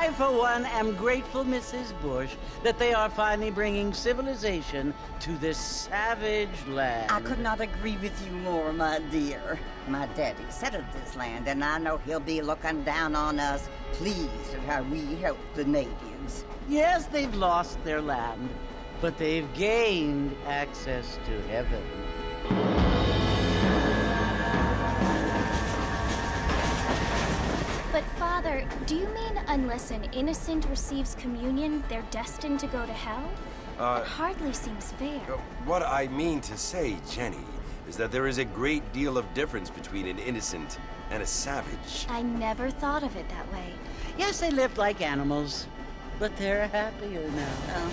I, for one, am grateful, Mrs. Bush, that they are finally bringing civilization to this savage land. I could not agree with you more, my dear. My daddy settled this land, and I know he'll be looking down on us, pleased at how we help the natives. Yes, they've lost their land, but they've gained access to heaven. But Father, do you mean unless an innocent receives communion, they're destined to go to hell? That hardly seems fair. What I mean to say, Jenny, is that there is a great deal of difference between an innocent and a savage. I never thought of it that way. Yes, they lived like animals, but they're happier now.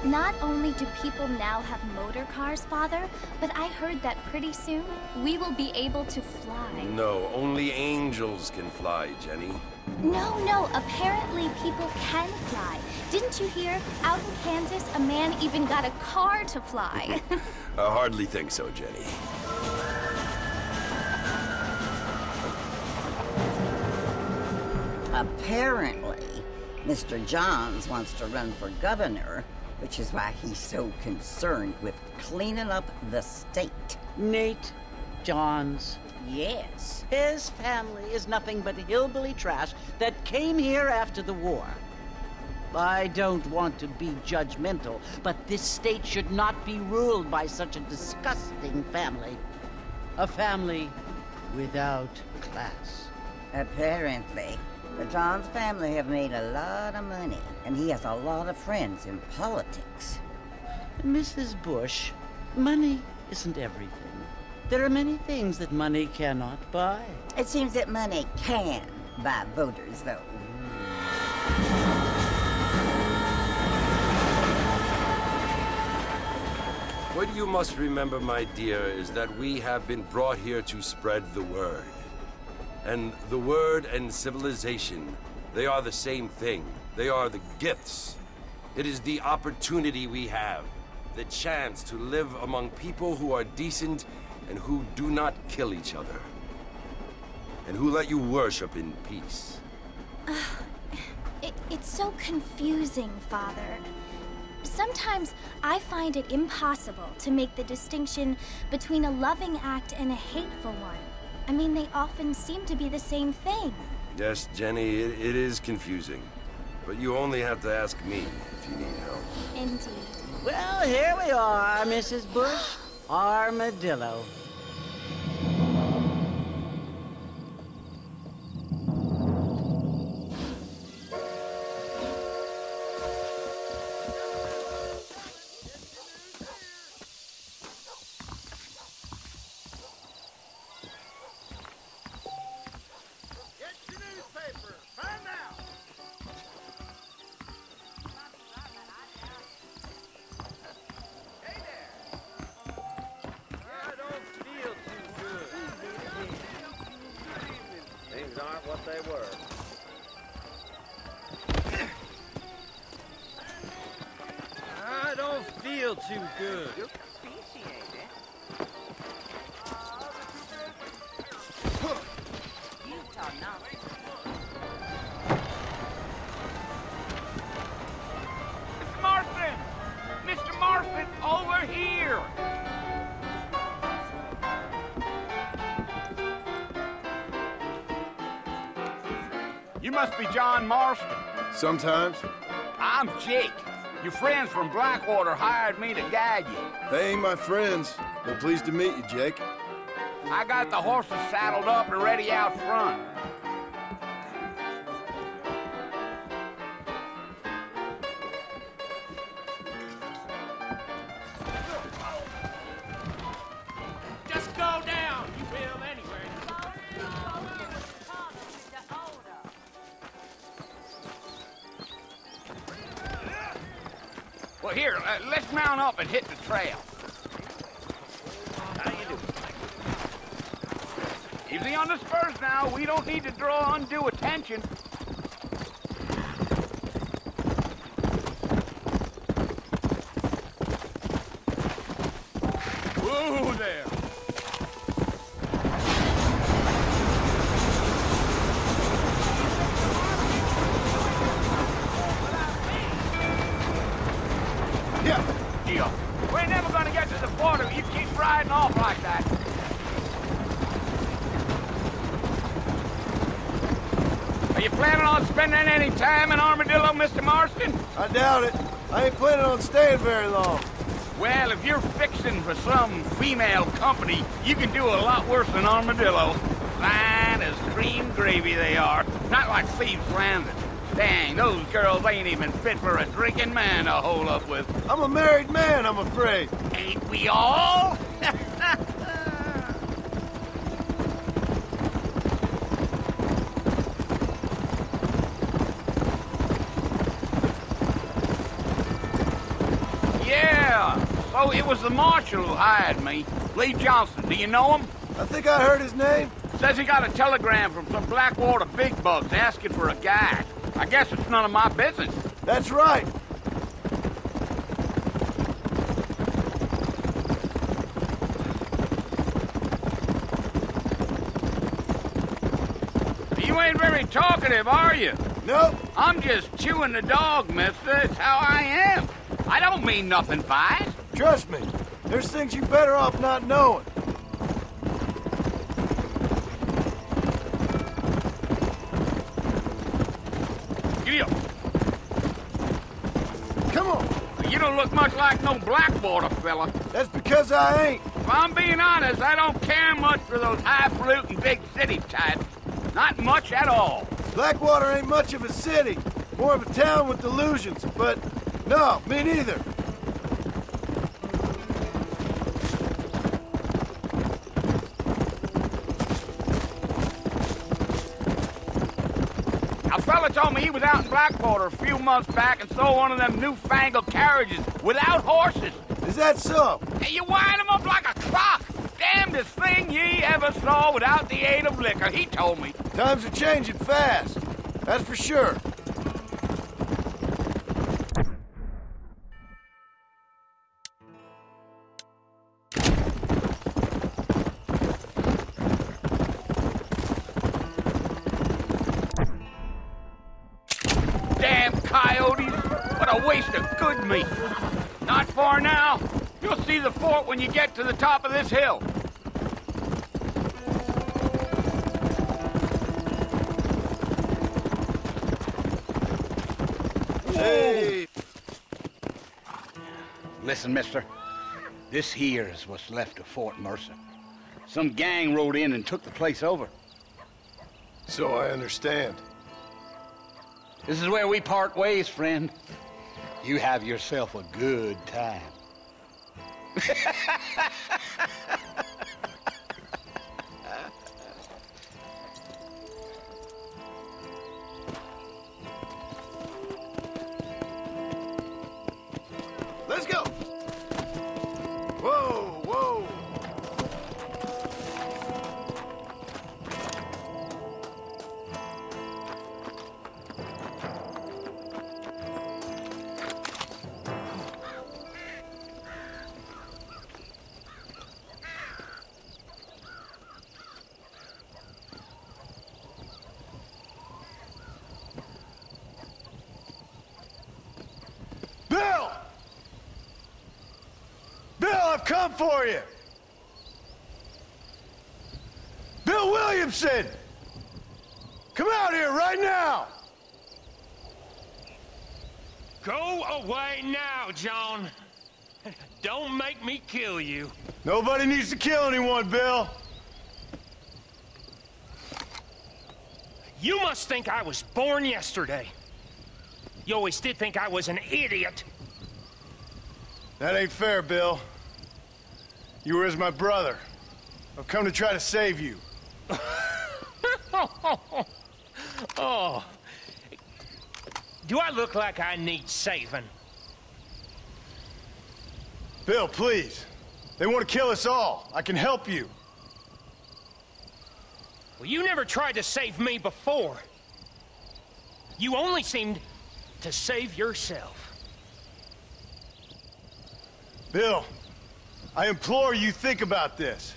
Not only do people now have motor cars, Father, but I heard that pretty soon we will be able to fly. No, only angels can fly, Jenny. No, apparently people can fly. Didn't you hear? Out in Kansas, a man even got a car to fly. I hardly think so, Jenny. Apparently, Mr. Johns wants to run for governor, which is why he's so concerned with cleaning up the state. Nate Johns. Yes. His family is nothing but hillbilly trash that came here after the war. I don't want to be judgmental, but this state should not be ruled by such a disgusting family. A family without class. Apparently. The Johns family have made a lot of money, and he has a lot of friends in politics. Mrs. Bush, money isn't everything. There are many things that money cannot buy. It seems that money can buy voters, though. What you must remember, my dear, is that we have been brought here to spread the word. And the word and civilization, they are the same thing. They are the gifts. It is the opportunity we have, the chance to live among people who are decent and who do not kill each other, and who let you worship in peace. It's so confusing, Father. Sometimes I find it impossible to make the distinction between a loving act and a hateful one. I mean, they often seem to be the same thing. Yes, Jenny, it is confusing. But you only have to ask me if you need help. Indeed. Well, here we are, Mrs. Bush. Armadillo. Too good. You appreciate it. You talk nonsense. Mr. Marston! Mr. Marston, over here! You must be John Marston. Sometimes. I'm Jake. Your friends from Blackwater hired me to guide you. They ain't my friends, but pleased to meet you, Jake. I got the horses saddled up and ready out front. Just go down, you will anywhere. Well, here, let's mount up and hit the trail. How you doing? Easy on the spurs now. We don't need to draw undue attention. you. We're never gonna get to the border if you keep riding off like that. Are you planning on spending any time in Armadillo, Mr. Marston? I doubt it. I ain't planning on staying very long. Well, if you're fixing for some female company, you can do a lot worse than Armadillo. Fine as cream gravy they are. Not like Thieves Landing. Dang, those girls ain't even fit for a drinking man to hole up with. I'm a married man, I'm afraid. Ain't we all? Yeah, so it was the marshal who hired me. Lee Johnson, do you know him? I think I heard his name. Says he got a telegram from some Blackwater big bugs asking for a guide. I guess it's none of my business. That's right. You ain't very talkative, are you? Nope. I'm just chewing the dog, mister. It's how I am. I don't mean nothing by it. Trust me. There's things you're better off not knowing. Giddy up. Come on. You don't look much like no Blackwater fella. That's because I ain't. If I'm being honest, I don't care much for those highfalutin big city types. Not much at all. Blackwater ain't much of a city. More of a town with delusions, but no, me neither. A fella told me he was out in Blackwater a few months back and saw one of them newfangled carriages without horses. Is that so? Hey, you wind him up like a clock. Damnedest thing ye ever saw without the aid of liquor, he told me. Times are changing fast. That's for sure. Damn coyotes! What a waste of good meat. Not far now. You'll see the fort when you get to the top of this hill. Hey! Listen, mister. This here is what's left of Fort Mercer. Some gang rode in and took the place over. So I understand. This is where we part ways, friend. You have yourself a good time. Let's go! Whoa, whoa! Bill! Bill, I've come for you! Bill Williamson! Come out here right now! Go away now, John. Don't make me kill you. Nobody needs to kill anyone, Bill. You must think I was born yesterday. You always did think I was an idiot. That ain't fair, Bill. You were as my brother. I've come to try to save you. Oh. Do I look like I need saving? Bill, please. They want to kill us all. I can help you. Well, you never tried to save me before. You only seemed to save yourself. Bill, I implore you think about this.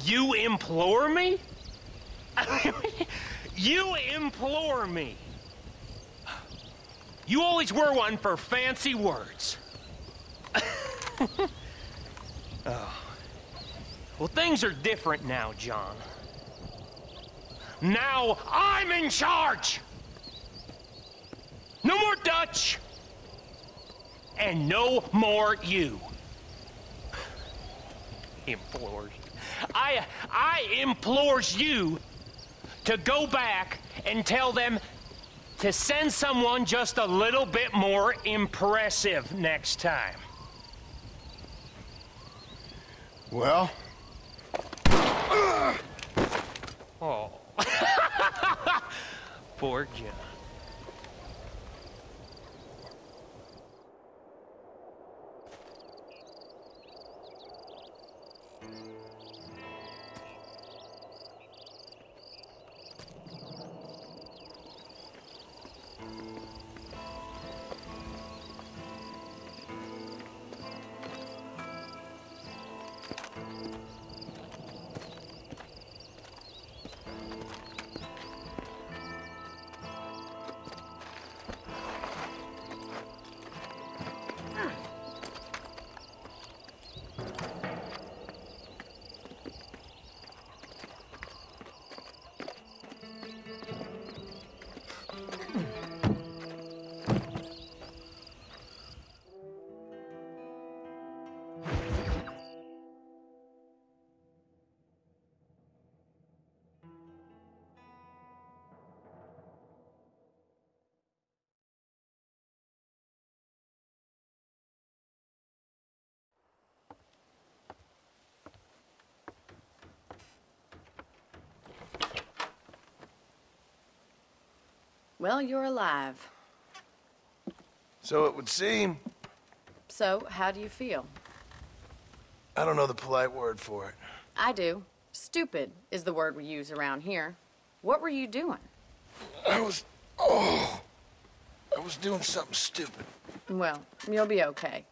You implore me? You implore me? You always were one for fancy words. Oh. Well, things are different now, John. Now I'm in charge! No more Dutch! And no more you. Implores. I implores you to go back and tell them to send someone just a little bit more impressive next time. Well? Oh. Poor John. Well, you're alive. So it would seem. So, how do you feel? I don't know the polite word for it. I do. Stupid is the word we use around here. What were you doing? I was doing something stupid. Well, you'll be okay.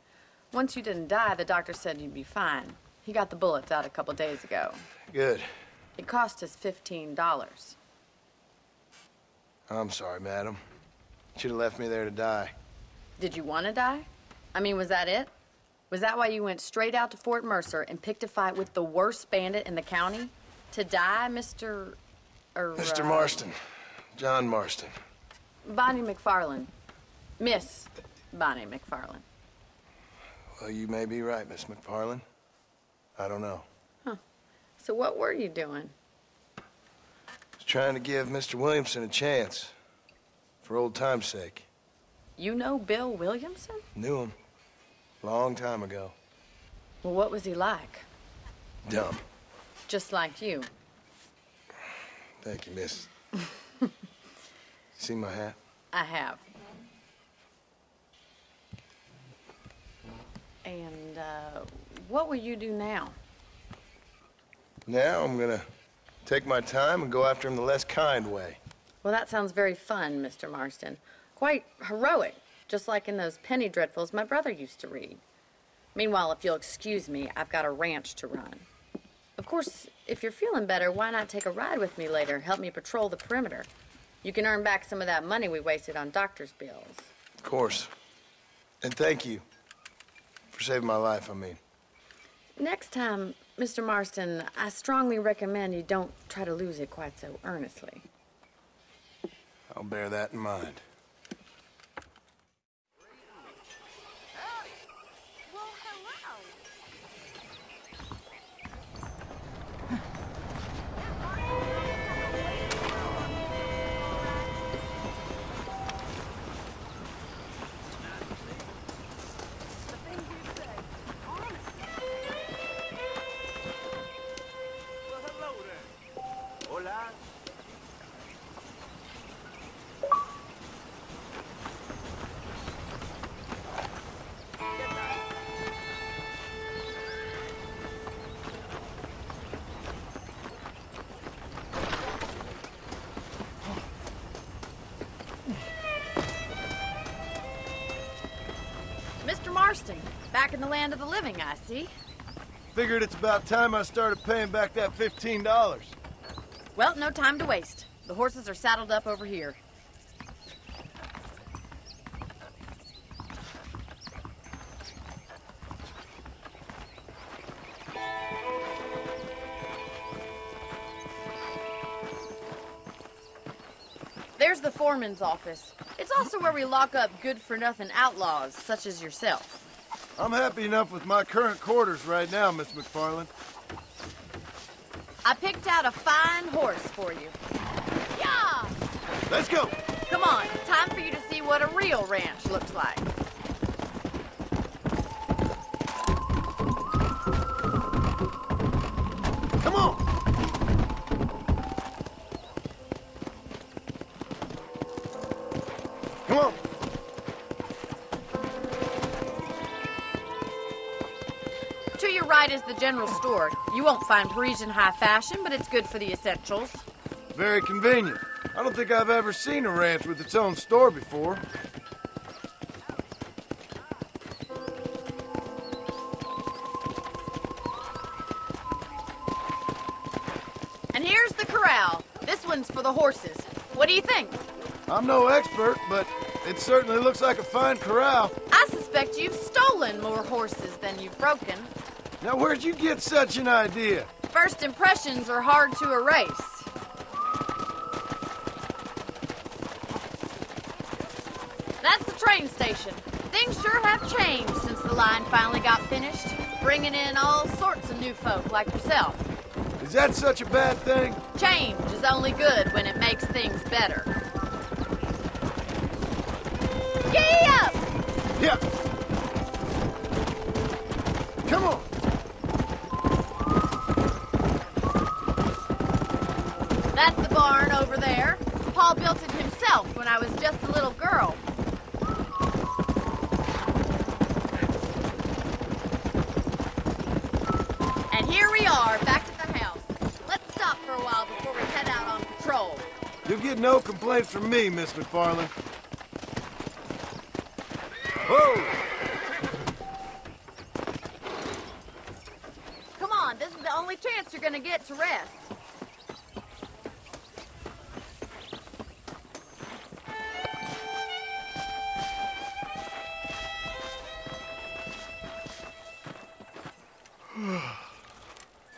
Once you didn't die, the doctor said you'd be fine. He got the bullets out a couple days ago. Good. It cost us $15. I'm sorry, madam. Should have left me there to die. Did you want to die? I mean, was that it? Was that why you went straight out to Fort Mercer and picked a fight with the worst bandit in the county? To die, Mr. Mr. Marston. John Marston. Bonnie McFarland. Miss Bonnie McFarland. Well, you may be right, Miss McFarland. I don't know. Huh. So what were you doing? I was trying to give Mr. Williamson a chance. For old time's sake. You know Bill Williamson? Knew him. Long time ago. Well, what was he like? Dumb. Just like you. Thank you, miss. See my hat? I have. And, what will you do now? Now I'm gonna take my time and go after him the less kind way. Well, that sounds very fun, Mr. Marston. Quite heroic, just like in those penny dreadfuls my brother used to read. Meanwhile, if you'll excuse me, I've got a ranch to run. Of course, if you're feeling better, why not take a ride with me later? Help me patrol the perimeter. You can earn back some of that money we wasted on doctor's bills. Of course. And thank you for saving my life, I mean. Next time, Mr. Marston, I strongly recommend you don't try to lose it quite so earnestly. I'll bear that in mind. Mr. Marston, back in the land of the living, I see. Figured it's about time I started paying back that $15. Well, no time to waste. The horses are saddled up over here. There's the foreman's office. It's also where we lock up good-for-nothing outlaws, such as yourself. I'm happy enough with my current quarters right now, Miss McFarland. I picked out a fine horse for you. Yeah! Let's go! Come on, time for you to see what a real ranch looks like. Come on! Come on! To your right is the general store. You won't find Parisian high fashion, but it's good for the essentials. Very convenient. I don't think I've ever seen a ranch with its own store before. And here's the corral. This one's for the horses. What do you think? I'm no expert, but it certainly looks like a fine corral. I suspect you've stolen more horses than you've broken. Now, where'd you get such an idea? First impressions are hard to erase. That's the train station. Things sure have changed since the line finally got finished, bringing in all sorts of new folk like yourself. Is that such a bad thing? Change is only good when it makes things better. Giddy up! Yeah. Come on. That's the barn over there. Paul built it himself when I was just a little girl. And here we are, back at the house. Let's stop for a while before we head out on patrol. You'll get no complaints from me, Miss McFarland. Whoa! Come on, this is the only chance you're gonna get to rest.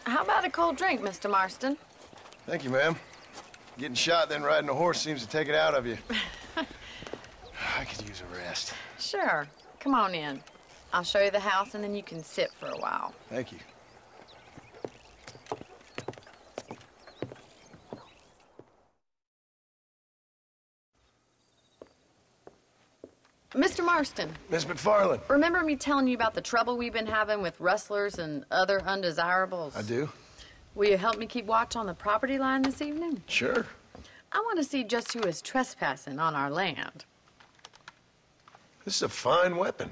How about a cold drink, Mr. Marston? Thank you, ma'am. Getting shot, then riding a horse seems to take it out of you. I could use a rest. Sure. Come on in. I'll show you the house, and then you can sit for a while. Thank you. Mr. Marston, Miss McFarland. remember me telling you about the trouble we've been having with rustlers and other undesirables? I do. Will you help me keep watch on the property line this evening? Sure. I want to see just who is trespassing on our land. This is a fine weapon.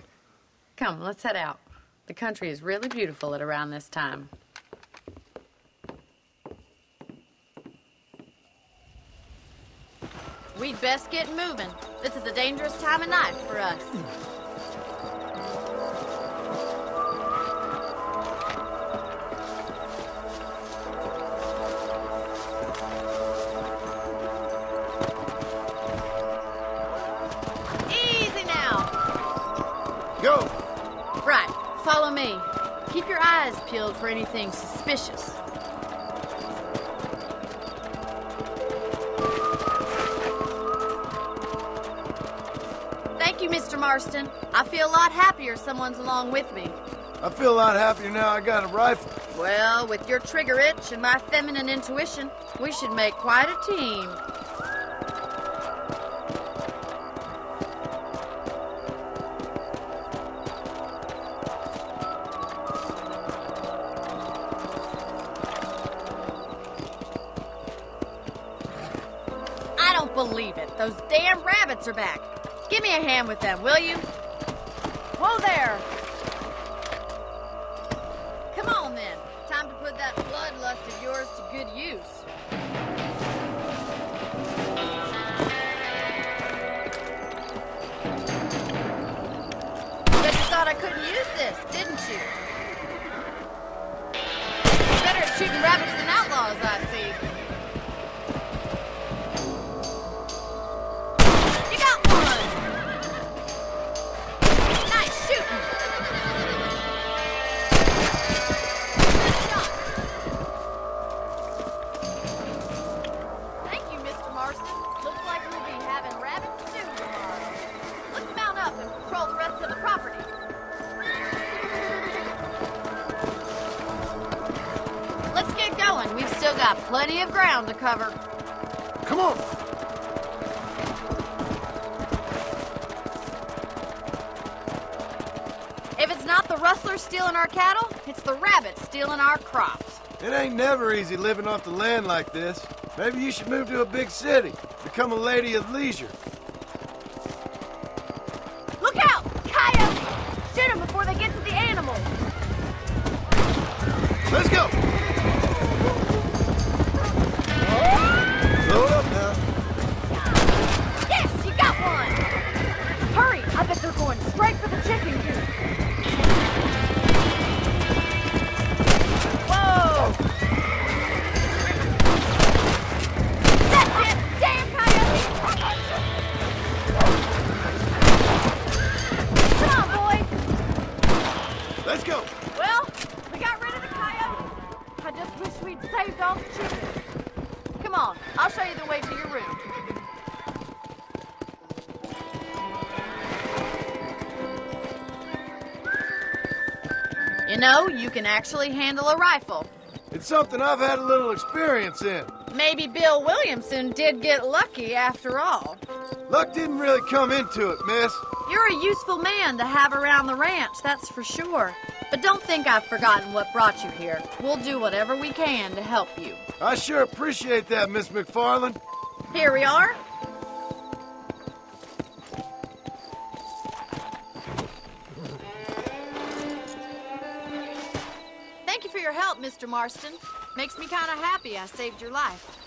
Come, let's head out. The country is really beautiful at around this time. We'd best get moving. This is a dangerous time of night for us. Easy now. Go! Right, follow me. Keep your eyes peeled for anything suspicious. Thank you, Mr. Marston. I feel a lot happier someone's along with me. I feel a lot happier now I got a rifle. Well, with your trigger itch and my feminine intuition, we should make quite a team. I don't believe it. Those damn rabbits are back. Give me a hand with them, will you? Whoa there! Come on, then. Time to put that bloodlust of yours to good use. Bet you thought I couldn't use this, didn't you? You're better at shooting rabbits than outlaws, I see. You got one! Nice shooting! Good shot! Thank you, Mr. Marston. Looks like we'll be got plenty of ground to cover. Come on! If it's not the rustlers stealing our cattle, it's the rabbits stealing our crops. It ain't never easy living off the land like this. Maybe you should move to a big city. Become a lady of leisure. Look out! Coyotes! Shoot them before they get to the animals. Let's go! Slow it up now. Yes, you got one! Hurry! I bet they're going straight for the chicken coop. Whoa! That's it! Damn coyote! Come on, boy! Let's go! Well, we got rid of the coyote. I just wish we'd saved all the chickens. Come on, I'll show you the way to your room. You know, you can actually handle a rifle. It's something I've had a little experience in. Maybe Bill Williamson did get lucky after all. Luck didn't really come into it, miss. You're a useful man to have around the ranch, that's for sure. But don't think I've forgotten what brought you here. We'll do whatever we can to help you. I sure appreciate that, Miss McFarland. Here we are. Thank you for your help, Mr. Marston. Makes me kind of happy I saved your life.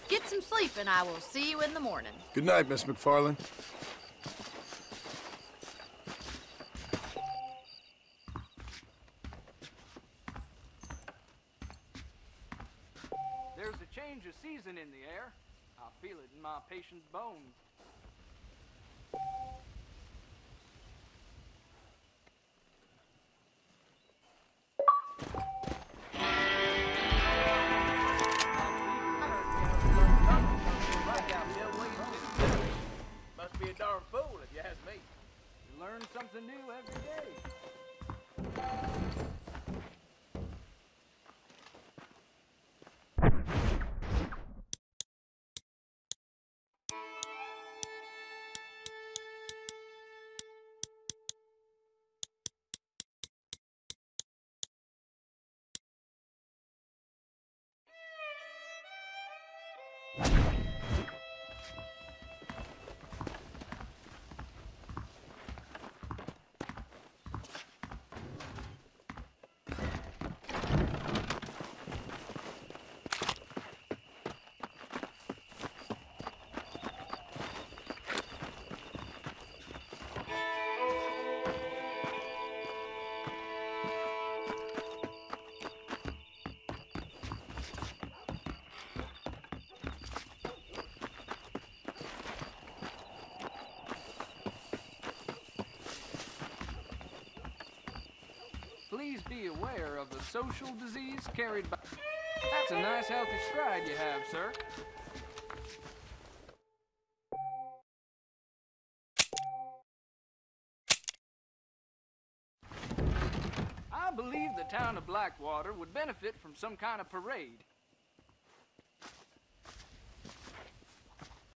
Get some sleep and I will see you in the morning. Good night, Miss McFarland. There's a change of season in the air. I feel it in my patient's bones. Must be a darn fool if you ask me. You learn something new every day. Please be aware of the social disease carried by... That's a nice healthy stride you have, sir. I believe the town of Blackwater would benefit from some kind of parade.